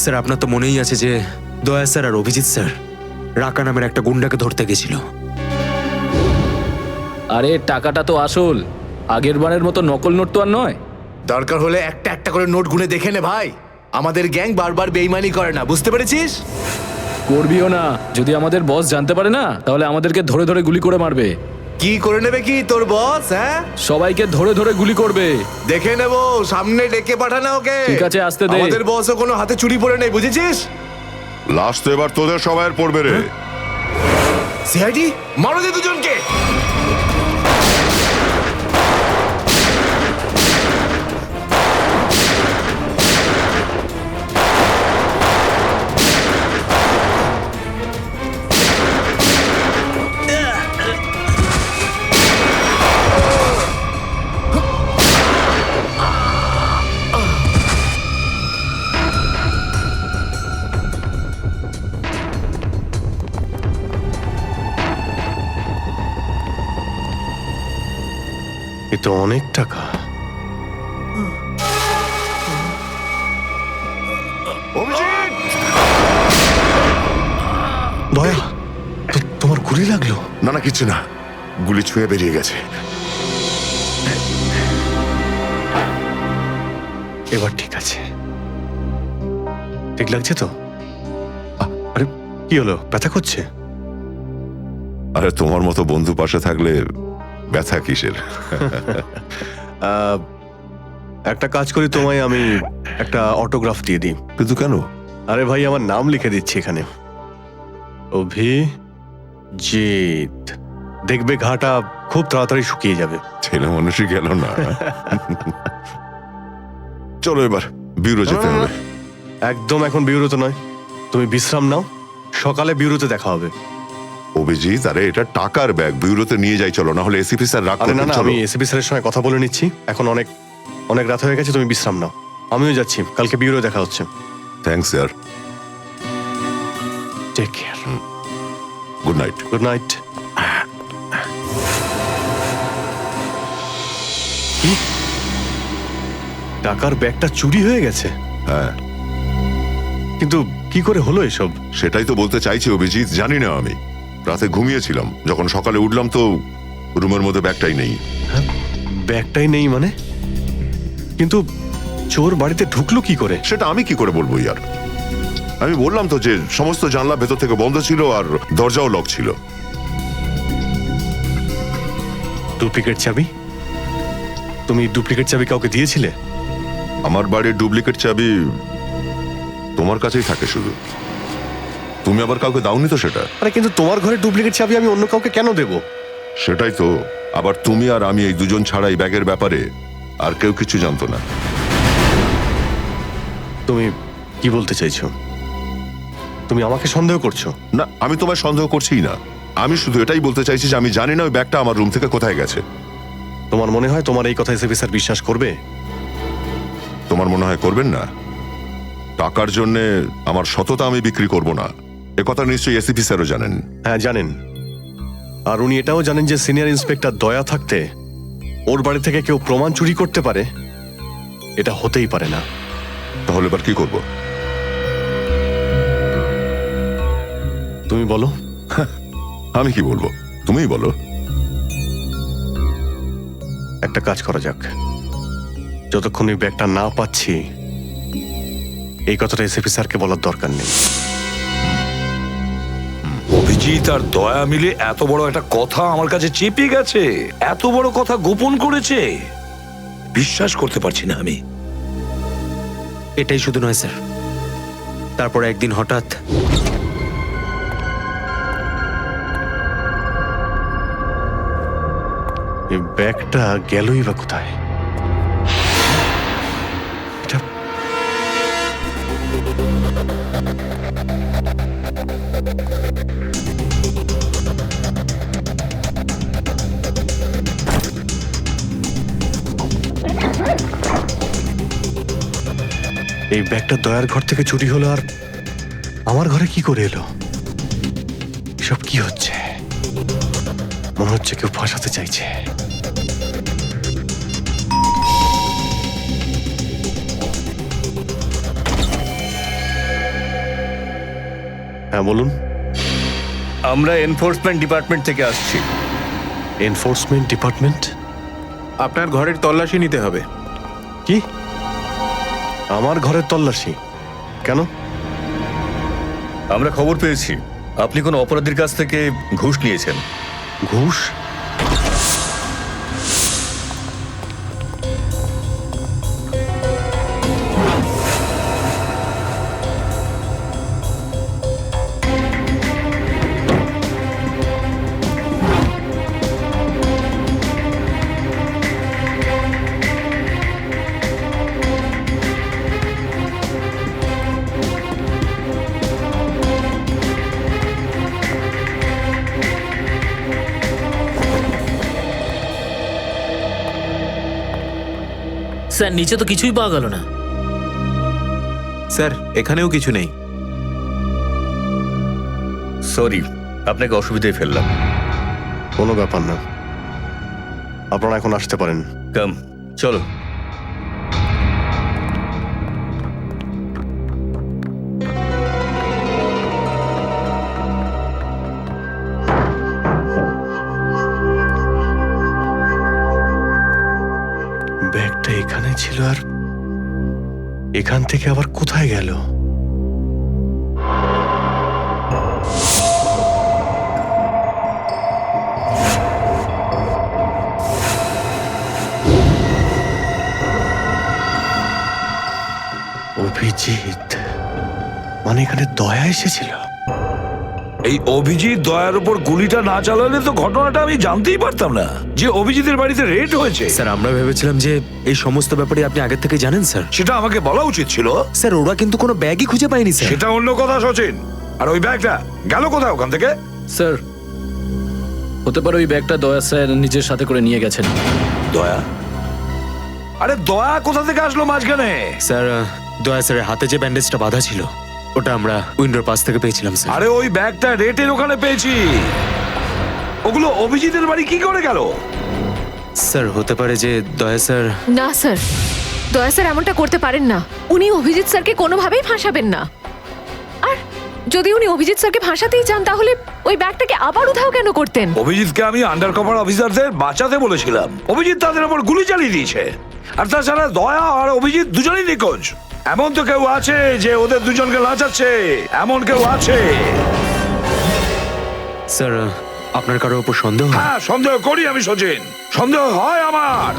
স্যার আপনার তো মনেই আছে যে দয়া স্যার আর অভিজিৎ স্যার রাকা নামের একটা গুন্ডাকে ধরতে গেছিল। আরে টাকাটা তো আসল, আগের বারের মতো নকল নোট তো আর নয়। দরকার হলে একটা একটা করে নোট গুনে দেখে নে ভাই। আমাদের গ্যাং বারবার বেইমানি করে না, বুঝতে পেরেছিস? করবিও না, যদি আমাদের বস জানতে পারে না তাহলে আমাদেরকে ধরে ধরে গুলি করে মারবে। কি করে নেবে কি তোর বস? হ্যাঁ, সবাইকে ধরে ধরে গুলি করবে। দেখে নেবো, সামনে ডেকে পাঠানা ওকে। ঠিক আছে, আসতে দে। আমাদের বসও কোনো হাতে চুরি পড়ে নেই, বুঝেছিস? লাস্ট তো এবার তোদের সবাইয়ের পড়বে রে। সিআইডি মারো দে দুজনকে। এ তো অনেক টাকা। দয়া, তোমার গুলি লাগলো? না না, কিছু না, গুলি ছুঁয়ে বেরিয়ে গেছে। এবার ঠিক আছে, ঠিক লাগছে তো? আরে কি হলো, ব্যথা করছে? আরে তোমার মতো বন্ধু পাশে থাকলে ব্যথা কিসের? একটা কাজ করি, তোমায় আমি একটা অটোগ্রাফ দিয়ে দিই। কিন্তু কেন? আরে ভাই, আমার নাম লিখে দিচ্ছি এখানে, অভিজিৎ। দেখবে ঘাটা খুব তাড়াতাড়ি শুকিয়ে যাবে। ছেলে মানুষই গেল না। চলো এবার বিউরো যেতে হবে। একদম এখন বিউরোতে নয়, তুমি বিশ্রাম নাও, সকালে বিউরোতে দেখা হবে। অভিজিৎ, আরে এটা টাকার ব্যাগ, বিউরোতে নিয়ে যাই চলো, না হলে এসিপি স্যার রাগ আরে না করবেন। না, চলো। আমি এসিপি স্যারের সঙ্গে কথা বলে নিচ্ছি, এখন অনেক অনেক রাত হয়ে গেছে, তুমি বিশ্রাম নাও। আমিও যাচ্ছি, কালকে বিউরো দেখা হচ্ছে। Thanks sir. Take care. Good night. Good night. টাকার ব্যাগটা চুরি হয়ে গেছে? হ্যাঁ। কিন্তু কি করে হলো এসব? সেটাই তো বলতে চাইছি অভিজিৎ, জানি না। আমি রাতে ঘুমিয়েছিলাম, যখন সকালে উঠলাম তো রুমের মধ্যে ব্যাগটাই নেই। ব্যাগটাই নেই মানে? কিন্তু চোর বাড়িতে ঢুকলো কি করে? সেটা আমি কি করে বলবো ইয়ার? আমি বললাম তো যে সমস্ত জানলা ভেতর থেকে বন্ধ ছিল আর দরজাও লক ছিল। ডুপ্লিকেট চাবি? তুমি ডুপ্লিকেট চাবি কাউকে দিয়েছিলে? আমার বাড়ির ডুপ্লিকেট চাবি তোমার কাছেই থাকে শুধু, তুমি আবার কাউকে দাওনি তো সেটা। আরে কিন্তু তোমার ঘরে ডুপ্লিকেট চাবি আমি অন্য কাউকে কেন দেব? সেটাই তো, আবার তুমি আর আমি এই দুজন ছাড়া এই ব্যাগের ব্যাপারে আর কেউ কিছু জানতো না। তুমি কি বলতে চাইছো? তুমি আমাকে সন্দেহ করছো? না, আমি তোমায় সন্দেহ করছিই না, আমি শুধু এটাই বলতে চাইছি যে আমি জানি না ওই ব্যাগটা আমার রুম থেকে কোথায় গেছে। তোমার মনে হয় তোমার এই কথা এসএপি স্যার বিশ্বাস করবে? তোমার মনে হয় করবেন না? টাকার জন্য আমার সততা আমি বিক্রি করব না, এ কথা নিশ্চয়ই এসিপি স্যারও জানেন। হ্যাঁ জানেন, আর উনি এটাও জানেন যে সিনিয়র ইন্সপেক্টর দয়া থাকতে ওর বাড়ি থেকে কেউ প্রমাণ চুরি করতে পারে, এটা হতেই পারে না। তাহলে এবার কি করব? তুমি বলো। আমি কি বলবো, তুমিই বলো। একটা কাজ করা যাক, যতক্ষণ ওই ব্যাগটা না পাচ্ছি এই কথাটা এসএপি স্যারকে বলার দরকার নেই। অভিজিৎ আর দয়া মিলে এত বড় একটা কথা আমার কাছে চেপে গেছে, এত বড় কথা গোপন করেছে, বিশ্বাস করতে পারছি না আমি। এটাই শুধু নয় স্যার, তারপর একদিন হঠাৎ এই ব্যাগটা গেলই বা কোথায়? এটা ব্যাগটা দয়ার ঘর থেকে চুরি হলো আর আমার ঘরে কি করে এলো? এসব কি হচ্ছে? মনে হচ্ছে কেউ ফাঁসাতে চাইছে। হ্যাঁ বলুন। আমরা এনফোর্সমেন্ট ডিপার্টমেন্ট থেকে আসছি। Enforcement department? আপনার ঘরের তল্লাশি নিতে হবে। কি? আমার ঘরের তল্লাশি কেন? আমরা খবর পেয়েছি আপনি কোনো অপরাধীর কাছ থেকে ঘুষ নিয়েছেন। ঘুষ? স্যার নিচে তো কিছুই পাওয়া গেল না। স্যার এখানেও কিছু নেই। সরি, আপনাকে অসুবিধায় ফেললাম। কোনো ব্যাপার না, আপনারা এখন আসতে পারেন। কাম, চলো। ব্যাগটা এখানে ছিল আর এখান থেকে আবার কোথায় গেল? অভিজিৎ, মানে এখানে দয়া এসেছিল? এই অভিজিৎ দয়ার উপর গুলিটা না চালালে তো ঘটনাটা আমি জানতেই পারতাম না যে অভিজিতের বাড়িতে রেড হয়েছে। স্যার আমরা ভেবেছিলাম যে এই সমস্ত ব্যাপারে আপনি আগে থেকে জানেন স্যার। সেটা আমাকে বলা উচিত ছিল। স্যার ওরা কিন্তু কোনো ব্যাগই খুঁজে পায়নি স্যার। সেটা অন্য কথা সচিন। আর ওই ব্যাগটা গেল কোথায় ওখান থেকে? স্যার হতে পারে ওই ব্যাগটা দয়া স্যার নিজের সাথে করে নিয়ে গেছেন। দয়া? আরে দয়া কোথা থেকে আসলো মাঝখানে? স্যার দয়া স্যারের হাতে যে ব্যান্ডেজটা বাঁধা ছিল ওটা আমরা উইন্ডোর পাশ থেকে পেয়েছিলাম স্যার। আরে ওই ব্যাগটা রেটের ওখানে পেয়েছি। ওগুলো অভিজিতের বাড়ি কি করে গেল? স্যার হতে পারে যে দয়া স্যার। না স্যার, দয়া স্যার এমনটা করতে পারেন না। উনি অভিজিৎ স্যারকে কোনোভাবেই ফাঁসাবেন না। আর যদি উনি অভিজিৎ স্যারকে ফাঁসাতেই চান তাহলে ওই ব্যাগটাকে আবার উধাও কেন করতেন? অভিজিৎকে আমি আন্ডার কভার অফিসারদের বাঁচাতে বলেছিলাম। অভিজিৎ তাদের উপর গুলি চালিয়ে দিয়েছে। আর তাছাড়া দয়া আর অভিজিৎ দুজনেই নিখোঁজ। এমন তো কেউ আছে যে ওদের দুজনকে লাচাচ্ছে, এমন কেউ আছে? স্যার আপনার কারোর উপর সন্দেহ? হ্যাঁ সন্দেহ করি আমি সচিন, সন্দেহ হয় আমার।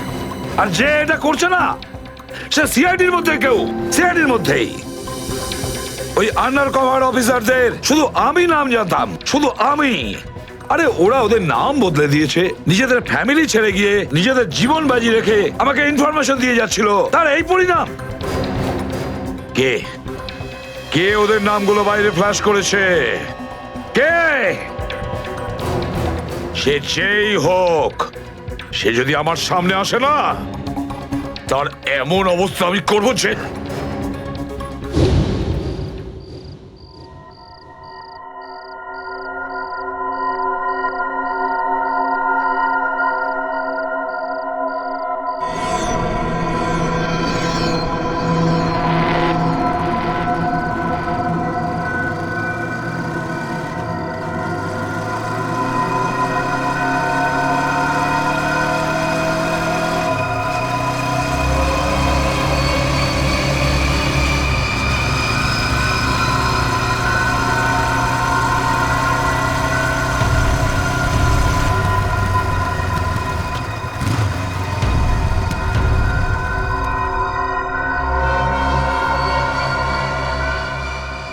আর যে এটা করছে না সে সিআইডির মধ্যে কেউ, সিআইডির মধ্যেই। ওই আন্ডার কভার অফিসারদের শুধু আমি নাম জানতাম, শুধু আমি। আরে ওরা ওদের নাম বদলে দিয়েছে, নিজেদের ফ্যামিলি ছেড়ে গিয়ে নিজেদের জীবন বাজি রেখে আমাকে ইনফরমেশন দিয়ে যাচ্ছিল। তার এই পরিণাম। কে কে ওদের নামগুলো বাইরে ফ্ল্যাশ করেছে? কে? সে যেই হোক, সে যদি আমার সামনে আসে না, তার এমন অবস্থা আমি করবো যে।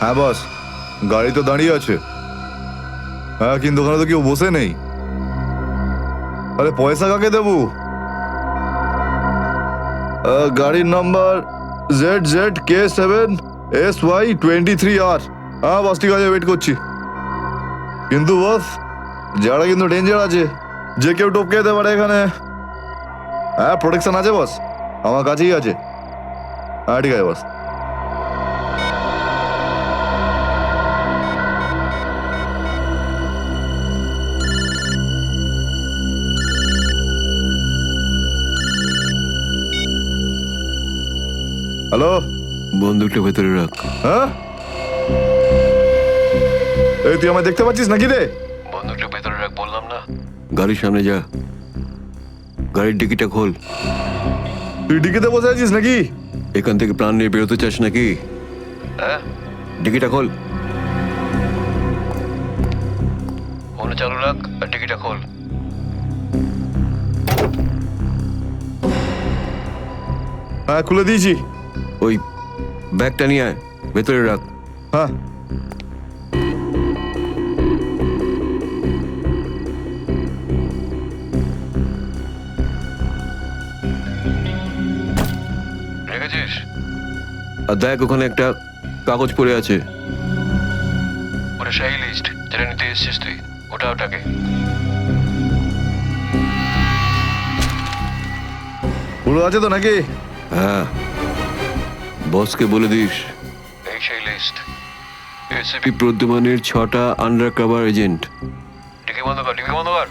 হ্যাঁ বস, গাড়ি তো দাঁড়িয়ে আছে। হ্যাঁ কিন্তু ওখানে তো কেউ বসে নেই। আরে পয়সা কাকে দেবো? গাড়ির নাম্বার ZZK7SY23R। হ্যাঁ বস ঠিক আছে, ওয়েট করছি। কিন্তু বস যারা কিন্তু ডেঞ্জার আছে, যে কেউ টপকে যেতে পারে এখানে। হ্যাঁ প্রোটেকশন আছে বস, আমার কাছেই আছে। হ্যাঁ ঠিক আছে বস। হ্যালো, বন্দুকটা ভেতরে রাখ। হ্যাঁ এই তুই আমায় দেখতে পাচ্ছিস নাকি রে? বন্দুকটা ভেতরে রাখ বললাম না। গাড়ির সামনে যা, গাড়ির ডিকিটা খোল। তুই ডিকিতে বসে আছিস নাকি? এখান থেকে প্রাণ নিয়ে বেরোতে চাস নাকি? হ্যাঁ, ডিকিটা খোল। ফোন চালু রাখ আর ডিকিটা খোল। হ্যাঁ খুলে দিয়েছি। ওই ব্যাগটা নিয়ে আয়, ভেতরে রাখ। হ্যাঁ রেখেছিস? আর দেখ ওখানে একটা কাগজ পড়ে আছে, ওটা সেই লিস্ট যেটা নিতে এসেছিস তুই। ওটাকে পুরো আছে তো নাকি? হ্যাঁ, বসকে বলে দিস এই সেই লিস্ট। এসিপি প্রদ্যুমানের 6টা আন্ডার কভার এজেন্ট। ডিকি বন্ধ কর, ডিকি বন্ধ কর।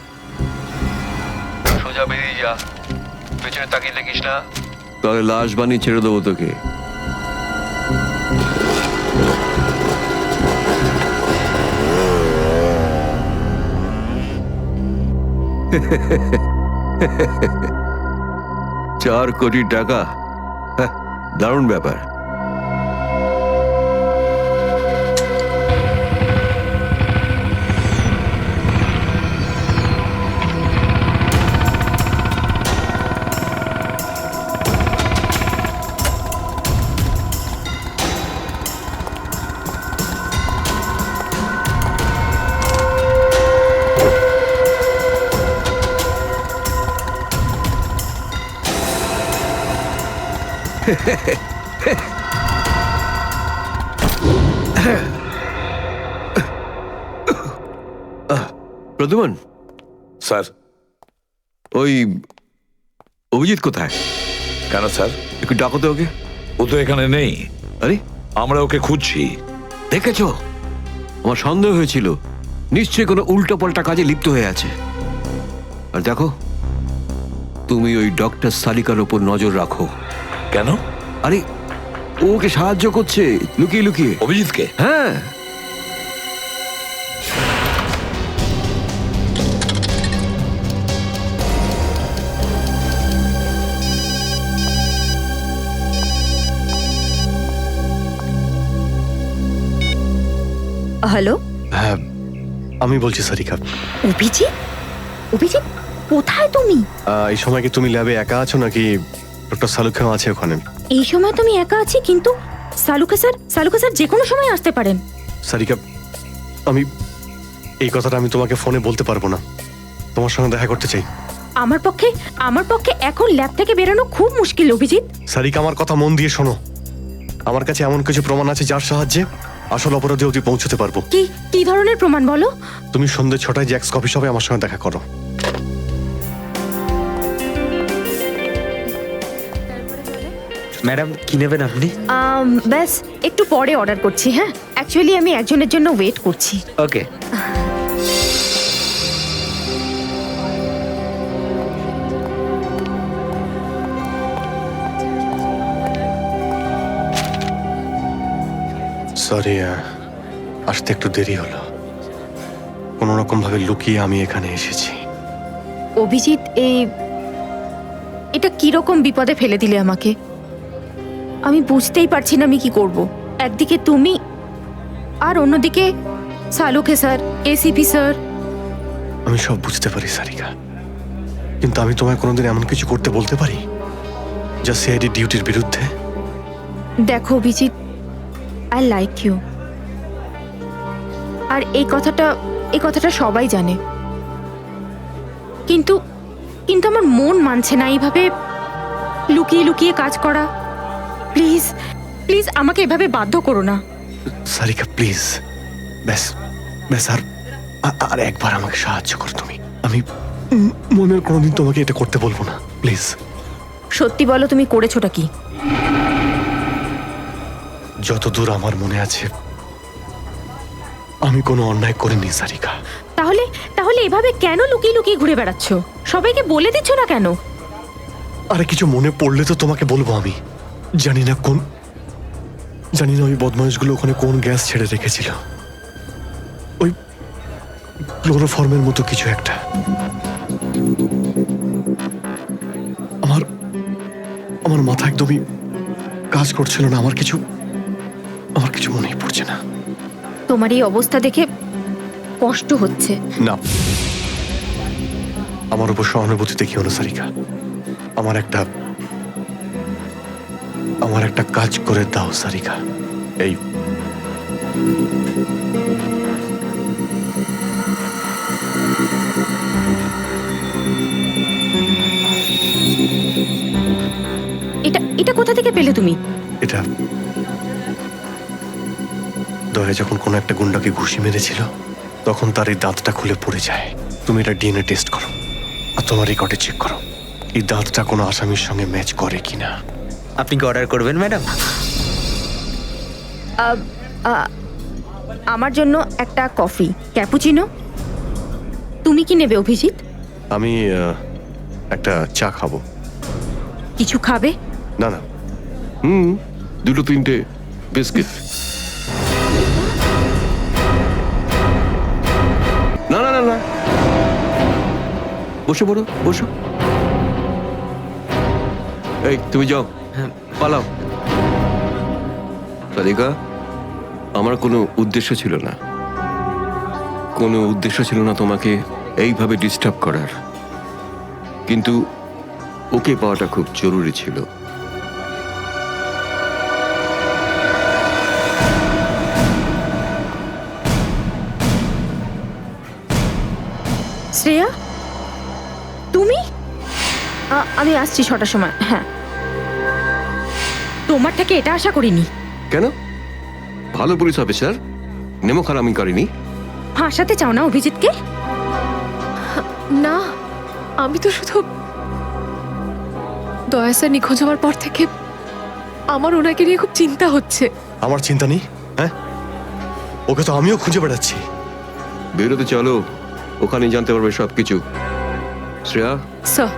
সোজা বেরিয়ে যা, পেছনে তাকিয়ে দেখিস না, তাহলে লাশ বানিয়ে ছেড়ে দেবো তোকে। $4 কোটি, হ্যাঁ, দারুণ ব্যাপার। প্রদ্যুমান স্যার। ওই অভিজিৎ কোথায়? কেন স্যার? একটু ডাকো তো ওকে। ও তো এখানে নেই। আরে আমরা ওকে খুঁজছি। দেখেছো, আমার সন্দেহ হয়েছিল নিশ্চয়ই কোনো উল্টো পাল্টা কাজে লিপ্ত হয়ে আছে। আর দেখো, তুমি ওই ডক্টর সালিকার ওপর নজর রাখো। কেন? আরে ও ওকে সাহায্য করছে লুকিয়ে লুকিয়ে। অভিজিৎকে? হ্যাঁ। হ্যালো, হ্যাঁ আমি বলছি সারিকা। অভিজিৎ? অভিজিৎ কোথায় তুমি? এই সময় কি তুমি ল্যাবে একা আছো নাকি ডক্টর সালুখাও আছে ওখানে? এই সময় তুমি একা আছি, কিন্তু সালুকা স্যার যে কোনো সময় আসতে পারেন। সারিকা, আমি এই কথাটা আমি তোমাকে ফোনে বলতে পারবো না। তোমার সঙ্গে দেখা করতে চাই। আমার পক্ষে এখন ল্যাব থেকে বেরোনো খুব মুশকিল অভিজিৎ। সারিকা, আমার কথা মন দিয়ে শোনো। আমার কাছে এমন কিছু প্রমাণ আছে যার সাহায্যে আসল অপরাধী অবধি পৌঁছতে পারবো। কি ধরনের প্রমাণ বলো? তুমি সন্ধ্যে 6টায় জ্যাক্স কফি শপে আমার সঙ্গে দেখা করো। ম্যাডাম কি নেবেন আপনি? ব্যাস একটু পরে অর্ডার করছি। হ্যাঁ, অ্যাকচুয়ালি আমি একজনের জন্য ওয়েট করছি। ওকে। সরি, আসতে একটু দেরি হলো। কোনো রকম ভাবে লুকিয়ে আমি এখানে এসেছি। অভিজিৎ, এটা কিরকম বিপদে ফেলে দিলে আমাকে। আমি বুঝতেই পারছি না আমি কি করব। একদিকে তুমি আর অন্যদিকে সালুকে স্যার, এসিপি স্যার। আমি সব বুঝতে পারি সারিকা, কিন্তু আমি তোমায় কোনোদিন এমন কিছু করতে বলতে পারি যা সিআইডি ডিউটির বিরুদ্ধে? দেখো অভিজিৎ, আই লাইক ইউ, আর এই কথাটা সবাই জানে, কিন্তু আমার মন মানছে না এইভাবে লুকিয়ে লুকিয়ে কাজ করা। প্লিজ প্লিজ আমাকে এভাবে বাধ্য করো না। সারিকা প্লিজ, ব্যাস ব্যাস আর একবার আমাকে সাহায্য করো তুমি। আমি মনের কোনোদিন তোমাকে এটা করতে বলবো না, প্লিজ। সত্যি বলো, তুমি করেছোটা কি? যতদূর আমার মনে আছে আমি কোনো অন্যায় করিনি সারিকা। তাহলে এভাবে কেন লুকিয়ে লুকিয়ে ঘুরে বেড়াচ্ছ? সবাইকে বলে দিচ্ছ না কেন? আরে কিছু মনে পড়লে তো তোমাকে বলবো আমি। জানি না ওই বদমাইশগুলো ওখানে কোন গ্যাস ছেড়ে রেখেছিল। ওই ক্লোরোফর্মের মতো কিছু একটা। আমার মাথা একদমই কাজ করছিল না। আমার কিছু মনেই পড়ছে না। তোমার এই অবস্থা দেখে কষ্ট হচ্ছে। না, আমার উপর সহানুভূতি দেখিও না সারিকা। আমার একটা কাজ করে দাও সারিকা। এই এটা কোথা থেকে পেলে তুমি? এটা দয়া যখন কোনো একটা গুন্ডাকে ঘুষি মেরেছিল তখন তার এই দাঁতটা খুলে পড়ে যায়। তুমি এটা ডিএনএ টেস্ট করো আর তোমার রেকর্ডে চেক করো এই দাঁতটা কোনো আসামির সঙ্গে ম্যাচ করে কিনা। আপনি কি অর্ডার করবেন ম্যাডাম? আমার জন্য একটা কফি ক্যাপুচিনো। তুমি কি নেবে অভিজিৎ? আমি একটা চা খাবো। কিছু খাবে? না না, দুটো তিনটে বিস্কিট। না না না না, বসে পড়ো, বসো। এই তুমি যাও, পালাও। রাধিকা, আমার কোনো উদ্দেশ্য ছিল না তোমাকে এইভাবে ডিস্টার্ব করার, কিন্তু ওকে পাওয়াটা খুব জরুরি ছিল। শ্রেয়া, তুমি? আমি আসছি 6টার সময়। হ্যাঁ, তোমার থেকে এটা আশা করিনি। কেন? ভালো পুলিশ অফিসার, নেমো খারামি করিনি। ফাঁসাতে চাও না অভিজিৎকে? না, আমি তো শুধু দয়া স্যার নিখোঁজ হওয়ার পর থেকে আমার ওনাকে নিয়ে খুব চিন্তা হচ্ছে। আমার চিন্তা নেই। হ্যাঁ, ওকে তো আমিও খুঁজে বেড়াচ্ছি। বেরোতে চলো, ওখানে জানতে পারবে সবকিছু। শ্রেয়া, স্যার।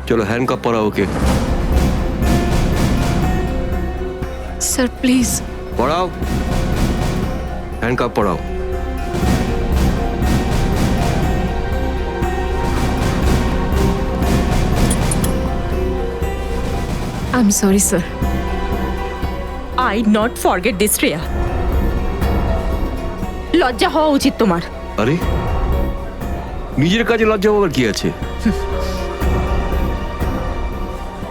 চলো হ্যান্ডকাপ পরাও ওকে। Sir please. পড়াও, handcuff পরাও। I'm sorry, sir. I not forget this, Shreya. লজ্জা হওয়া উচিত তোমার। আরে, নিজের কাজে লজ্জা পাওয়ার কি আছে?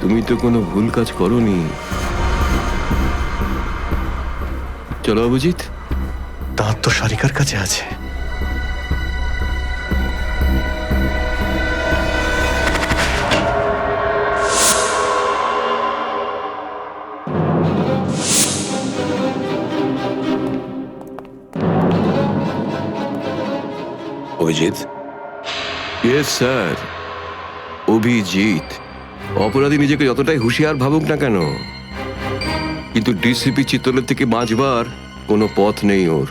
তুমি তো কোনো ভুল কাজ করোনি। চলো অভিজিৎ। দাঁত তো সারিকার কাছে আছে। অভিজিৎ? Yes sir, Abhijit. অপরাধী নিজেকে যতটাই হুঁশিয়ার ভাবুক না কেন, কিন্তু ডিসিপি চিত্তলের থেকে বাঁচবার কোনো পথ নেই ওর।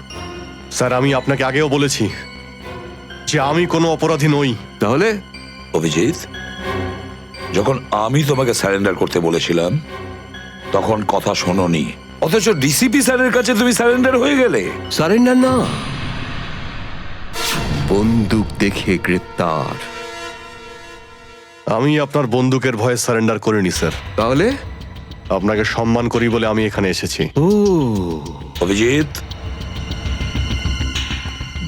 স্যার, আমি আপনাকে আগেও বলেছি যে আমি কোনো অপরাধী নই। তাহলে? অভিজিৎ, যখন আমি তোমাকে সারেন্ডার করতে বলেছিলাম তখন কথা শোনোনি, অথচ ডিসিপি স্যারের কাছে তুমি সারেন্ডার হয়ে গেলে। সারেন্ডার না, বন্দুক দেখে গ্রেপ্তার। আমি আপনার বন্দুকের ভয়ে সারেন্ডার করিনি স্যার। তাহলে? আপনাকে সম্মান করি বলে আমি এখানে এসেছি। ও অভিজিৎ,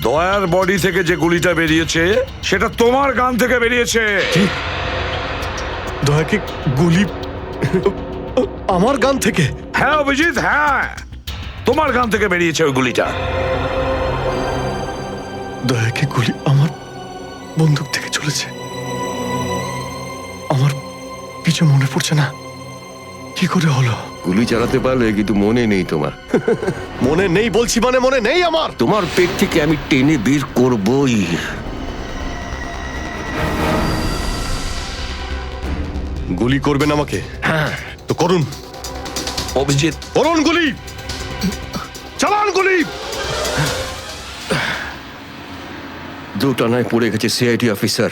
দয়ার বডি থেকে যে গুলিটা বেরিয়েছে সেটা তোমার গান থেকে বেরিয়েছে। দয়াকে গুলি আমার গান থেকে? হ্যাঁ অভিজিৎ, হ্যাঁ, তোমার গান থেকে বেরিয়েছে ওই গুলিটা। দয়াকে গুলি আমার বন্দুক থেকে চলেছে? আমার কিছু মনে পড়ছে না, কি করে হলো? গুলি চালাতে পারলে, কিন্তু মনে নেই তোমার। মনে নেই বলছি মানে মনে নেই আমার। তোমার পেট থেকে আমি টেনে বের করবই। গুলি করবেন আমাকে? হ্যাঁ তো করুন অভিজিৎ, করুন গুলি, চালান গুলি। দুটানায় পড়ে গেছে সিআইডি অফিসার।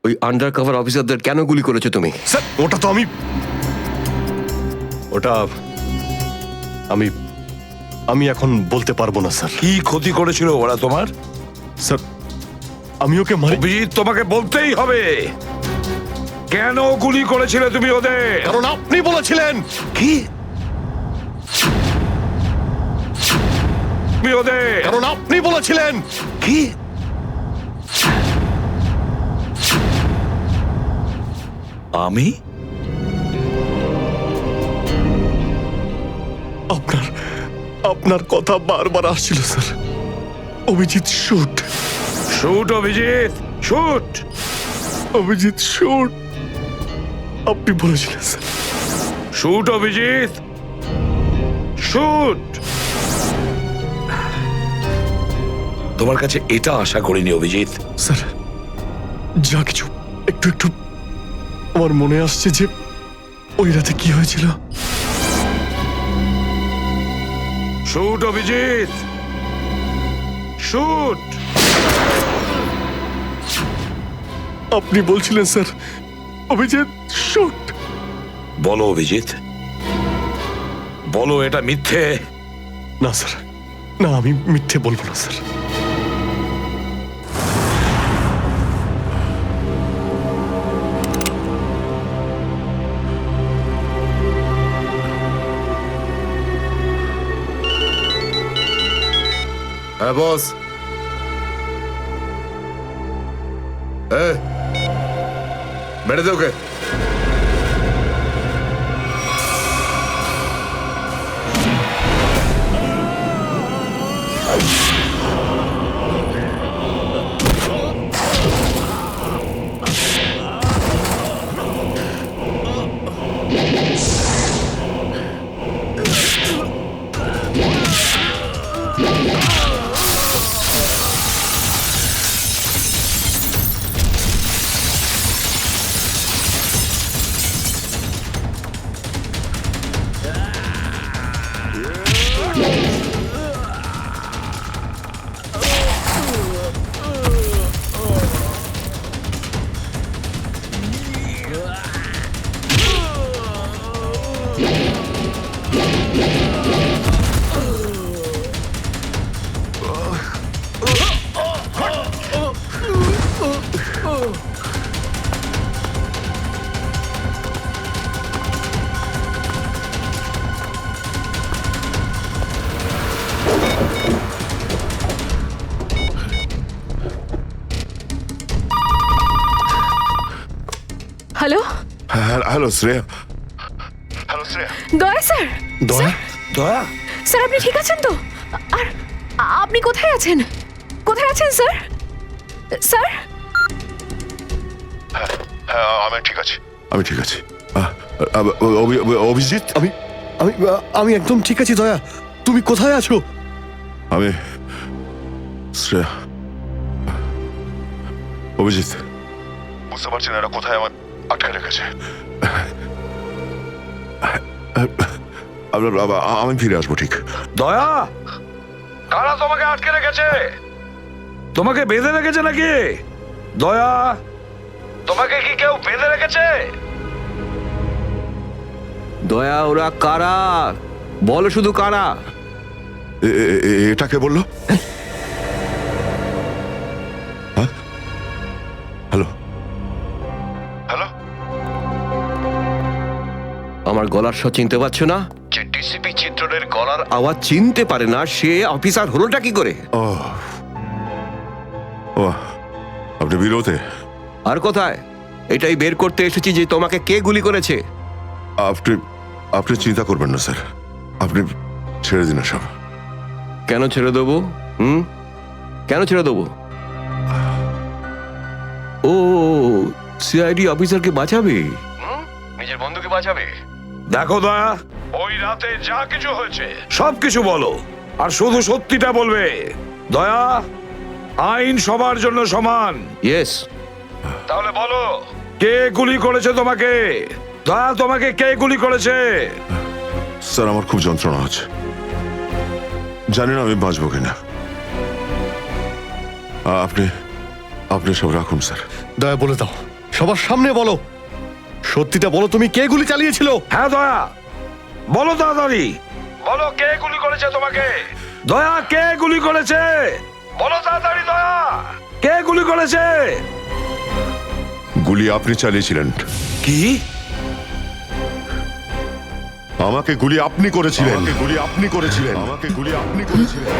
ওই আন্ডার কভার অফিসারদের কেন গুলি করেছো তুমি? স্যার ওটা তো ওটা আমি এখন বলতে পারবো না স্যার। কি ক্ষতি করেছিল ওরা তোমার? স্যার আমি ওকে মারি। অভিজিৎ, তোমাকে বলতেই হবে কেন গুলি করেছিলে তুমি ওদের। কারণ আপনি বলেছিলেন। কি? তুমি ওদের কারণ আপনি বলেছিলেন। কি? আমি? আপনার কথা বারবার আসছিল sir. Abhijit shoot. Shoot Abhijit, shoot. Abhijit shoot. আপনি বলেছিলেন স্যার। Shoot Abhijit, shoot. তোমার কাছে এটা আশা করিনি অভিজিৎ। স্যার যা কিছু একটু একটু আমার মনে আসছে যে ওই রাতে কি হয়েছিল। Shoot Abhijit, shoot. আপনি বলছিলেন স্যার অভিজিৎ শুট। বলো অভিজিৎ, বলো এটা মিথ্যে। না স্যার, না আমি মিথ্যে বলবো না স্যার। হ্যাঁ বস। বেড়ে দে ওকে। Hello hello Shreya. Daya sir. দয়া? দয়া? স্যার আপনি ঠিক আছেন তো? আর আপনি কোথায় আছেন? কোথায় আছেন স্যার? স্যার হ্যাঁ আমি ঠিক আছি, আমি ঠিক আছি। অভিজিৎ, আমি আমি আমি একদম ঠিক আছি। দয়া তুমি কোথায় আছো? আমি শ্রেয়া। অভিজিৎ, বুঝতে পারছি না এরা কোথায় আমার আটকে রেখেছে। আমি ফিরে আসবো ঠিক। দয়া, কারা তোমাকে আটকে রেখেছে? তোমাকে বেঁধে রেখেছে নাকি? দয়া, তোমাকে কি কেউ বেঁধে রেখেছে? দয়া ওরা কারা? বলো শুধু কারা। এটা কে বললো? হ্যাঁ হ্যালো হ্যালো, আমার গলার স্বর চিনতে পারছো না? যে ডিসিপি চিত্রনের গলার আওয়াজ চিনতে পারে না সে অফিসার হলোটা কি করে? ও আপনি বিরোধে? আর কোথায়? এটাই বের করতে এসেছি যে তোমাকে কে গুলি করেছে। আপনি আপনি চিন্তা করবেন না স্যার, আপনি ছেড়ে দিন সব। কেন ছেড়ে দেবো? কেন ছেড়ে দেবো? ও সিআইডি অফিসারকে বাঁচাবে, নিজের বন্ধুকে বাঁচাবে। দেখো দয়া, ওই রাতে যা কিছু হয়েছে সবকিছু বলো, আর শুধু সত্যিটা বলবে। দয়া, আইন সবার জন্য সমান। ইয়েস। তাহলে বলো, কে গুলি করেছে তোমাকে? দয়া, তোমাকে কে গুলি করেছে? স্যার আমার খুব যন্ত্রণা হচ্ছে, জানি না আমি বাঁচবো কিনা। আপনি আপনি সব রাখুন স্যার। দয়া বলে দাও সবার সামনে বলো, সত্যিটা বলো, তুমি কে গুলি চালিয়েছিল? হ্যাঁ দয়া, বলো তাড়াতাড়ি, বলো কে গুলি করেছে তোমাকে? দয়া, কে গুলি করেছে? বলো তাড়াতাড়ি দয়া, কে গুলি করেছে? গুলি আপনি চালিয়েছিলেন। কি? আমাকে গুলি আপনি করেছিলেন। আমাকে গুলি আপনি করেছিলেন। আমাকে গুলি আপনি করেছিলেন।